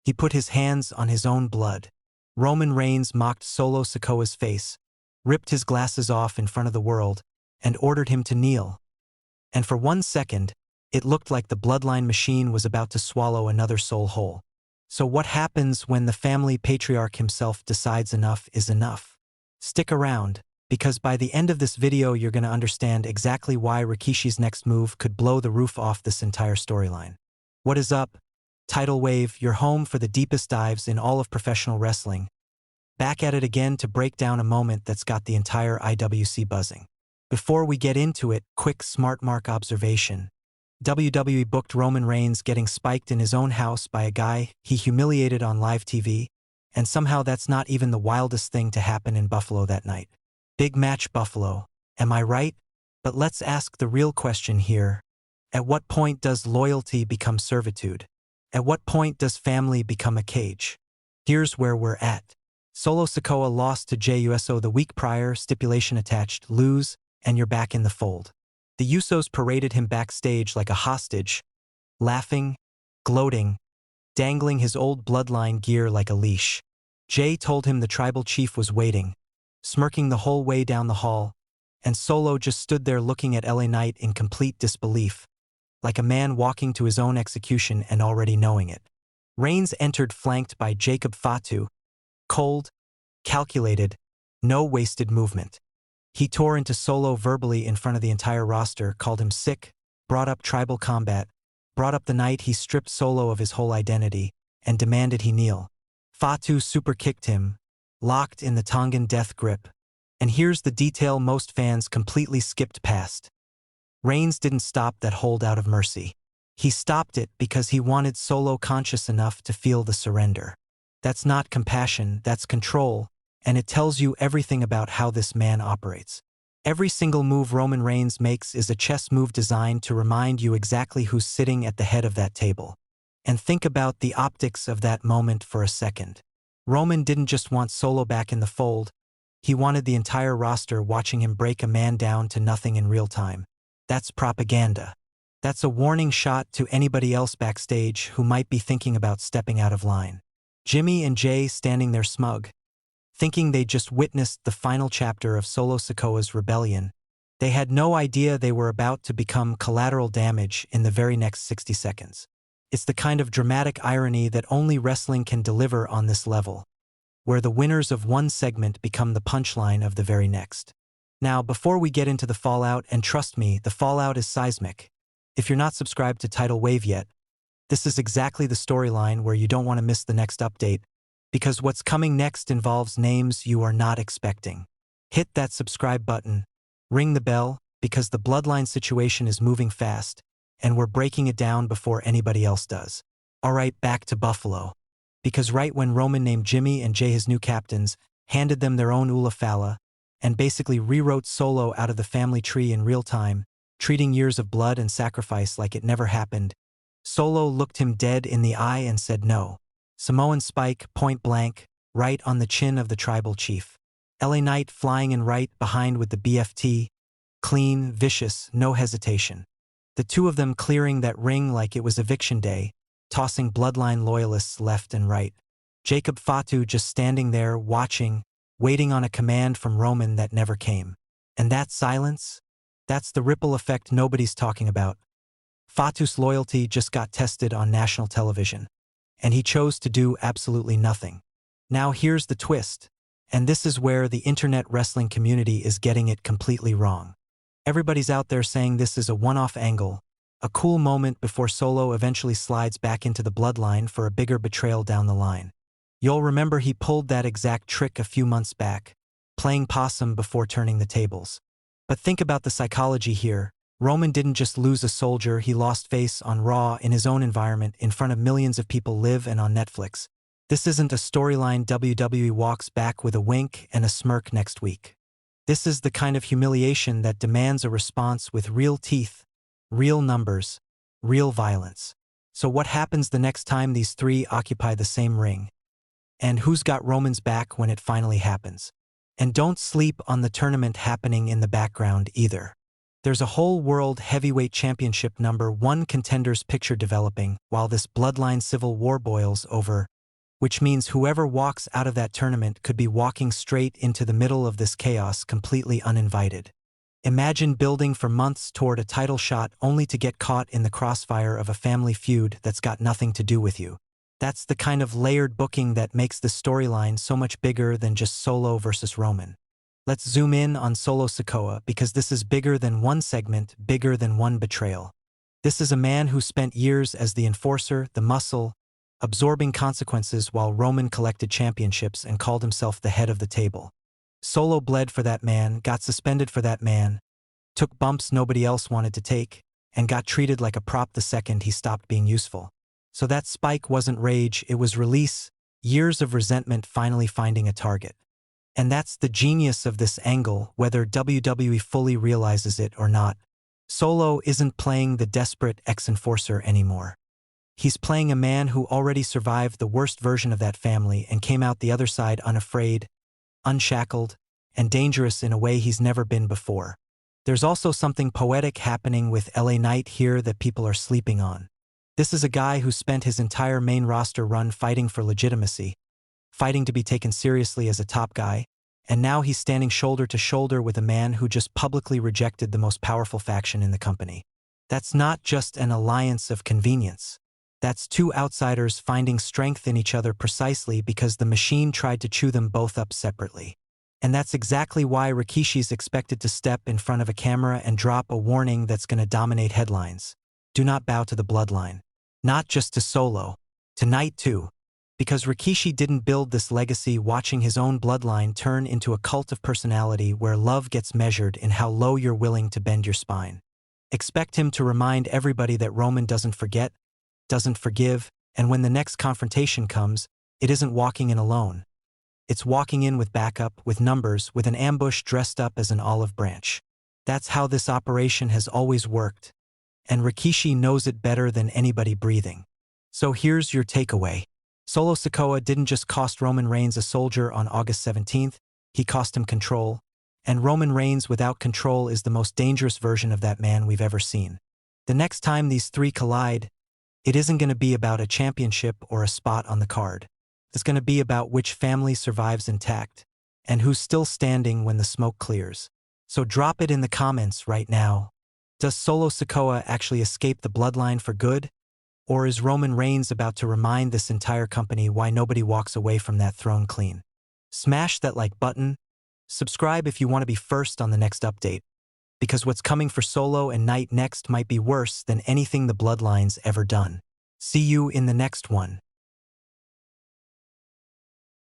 He put his hands on his own blood. Roman Reigns mocked Solo Sikoa's face, ripped his glasses off in front of the world, and ordered him to kneel. And for 1 second, it looked like the Bloodline machine was about to swallow another soul whole. So what happens when the family patriarch himself decides enough is enough? Stick around, because by the end of this video you're going to understand exactly why Rikishi's next move could blow the roof off this entire storyline. What is up? Tidal Wave, your home for the deepest dives in all of professional wrestling. Back at it again to break down a moment that's got the entire IWC buzzing. Before we get into it, quick smart mark observation. WWE booked Roman Reigns getting spiked in his own house by a guy he humiliated on live TV, and somehow that's not even the wildest thing to happen in Buffalo that night. Big match Buffalo, am I right? But let's ask the real question here. At what point does loyalty become servitude? At what point does family become a cage? Here's where we're at. Solo Sikoa lost to JUSO the week prior, stipulation attached, lose, and you're back in the fold. The Usos paraded him backstage like a hostage, laughing, gloating, dangling his old Bloodline gear like a leash. Jay told him the tribal chief was waiting, smirking the whole way down the hall, and Solo just stood there looking at LA Knight in complete disbelief, like a man walking to his own execution and already knowing it. Reigns entered flanked by Jacob Fatu, cold, calculated, no wasted movement. He tore into Solo verbally in front of the entire roster, called him sick, brought up tribal combat, brought up the night he stripped Solo of his whole identity, and demanded he kneel. Fatu super kicked him, locked in the Tongan death grip. And here's the detail most fans completely skipped past. Reigns didn't stop that hold out of mercy. He stopped it because he wanted Solo conscious enough to feel the surrender. That's not compassion, that's control, and it tells you everything about how this man operates. Every single move Roman Reigns makes is a chess move designed to remind you exactly who's sitting at the head of that table. And think about the optics of that moment for a second. Roman didn't just want Solo back in the fold, he wanted the entire roster watching him break a man down to nothing in real time. That's propaganda. That's a warning shot to anybody else backstage who might be thinking about stepping out of line. Jimmy and Jay standing there smug, thinking they just witnessed the final chapter of Solo Sikoa's rebellion. They had no idea they were about to become collateral damage in the very next 60 seconds. It's the kind of dramatic irony that only wrestling can deliver on this level, where the winners of one segment become the punchline of the very next. Now, before we get into the fallout, and trust me, the fallout is seismic. If you're not subscribed to Tidal Wave yet, this is exactly the storyline where you don't want to miss the next update, because what's coming next involves names you are not expecting. Hit that subscribe button, ring the bell, because the Bloodline situation is moving fast, and we're breaking it down before anybody else does. Alright, back to Buffalo. Because right when Roman named Jimmy and Jay his new captains, handed them their own Ula Fala, and basically rewrote Solo out of the family tree in real time, treating years of blood and sacrifice like it never happened, Solo looked him dead in the eye and said no. Samoan Spike, point blank, right on the chin of the tribal chief. LA Knight flying in right behind with the BFT, clean, vicious, no hesitation. The two of them clearing that ring like it was eviction day, tossing Bloodline loyalists left and right. Jacob Fatu just standing there, watching, waiting on a command from Roman that never came. And that silence? That's the ripple effect nobody's talking about. Fatu's loyalty just got tested on national television, and he chose to do absolutely nothing. Now here's the twist, and this is where the internet wrestling community is getting it completely wrong. Everybody's out there saying this is a one-off angle, a cool moment before Solo eventually slides back into the Bloodline for a bigger betrayal down the line. You'll remember he pulled that exact trick a few months back, playing possum before turning the tables. But think about the psychology here. Roman didn't just lose a soldier, he lost face on Raw in his own environment in front of millions of people live and on Netflix. This isn't a storyline WWE walks back with a wink and a smirk next week. This is the kind of humiliation that demands a response with real teeth, real numbers, real violence. So what happens the next time these three occupy the same ring? And who's got Roman's back when it finally happens? And don't sleep on the tournament happening in the background either. There's a whole World Heavyweight Championship #1 contenders picture developing while this Bloodline civil war boils over, which means whoever walks out of that tournament could be walking straight into the middle of this chaos completely uninvited. Imagine building for months toward a title shot only to get caught in the crossfire of a family feud that's got nothing to do with you. That's the kind of layered booking that makes the storyline so much bigger than just Solo versus Roman. Let's zoom in on Solo Sikoa because this is bigger than one segment, bigger than one betrayal. This is a man who spent years as the enforcer, the muscle, absorbing consequences while Roman collected championships and called himself the head of the table. Solo bled for that man, got suspended for that man, took bumps nobody else wanted to take, and got treated like a prop the second he stopped being useful. So that spike wasn't rage, it was release, years of resentment finally finding a target. And that's the genius of this angle, whether WWE fully realizes it or not. Solo isn't playing the desperate ex-enforcer anymore. He's playing a man who already survived the worst version of that family and came out the other side unafraid, unshackled, and dangerous in a way he's never been before. There's also something poetic happening with LA Knight here that people are sleeping on. This is a guy who spent his entire main roster run fighting for legitimacy, fighting to be taken seriously as a top guy, and now he's standing shoulder to shoulder with a man who just publicly rejected the most powerful faction in the company. That's not just an alliance of convenience. That's two outsiders finding strength in each other precisely because the machine tried to chew them both up separately. And that's exactly why Rikishi's expected to step in front of a camera and drop a warning that's going to dominate headlines. Do not bow to the bloodline. Not just to Solo, to Knight too. Because Rikishi didn't build this legacy watching his own bloodline turn into a cult of personality where love gets measured in how low you're willing to bend your spine. Expect him to remind everybody that Roman doesn't forget, doesn't forgive, and when the next confrontation comes, it isn't walking in alone. It's walking in with backup, with numbers, with an ambush dressed up as an olive branch. That's how this operation has always worked. And Rikishi knows it better than anybody breathing. So here's your takeaway. Solo Sikoa didn't just cost Roman Reigns a soldier on August 17th, he cost him control. And Roman Reigns without control is the most dangerous version of that man we've ever seen. The next time these three collide, it isn't going to be about a championship or a spot on the card. It's going to be about which family survives intact, and who's still standing when the smoke clears. So drop it in the comments right now. Does Solo Sikoa actually escape the bloodline for good? Or is Roman Reigns about to remind this entire company why nobody walks away from that throne clean? Smash that like button. Subscribe if you want to be first on the next update. Because what's coming for Solo and Knight next might be worse than anything the bloodline's ever done. See you in the next one.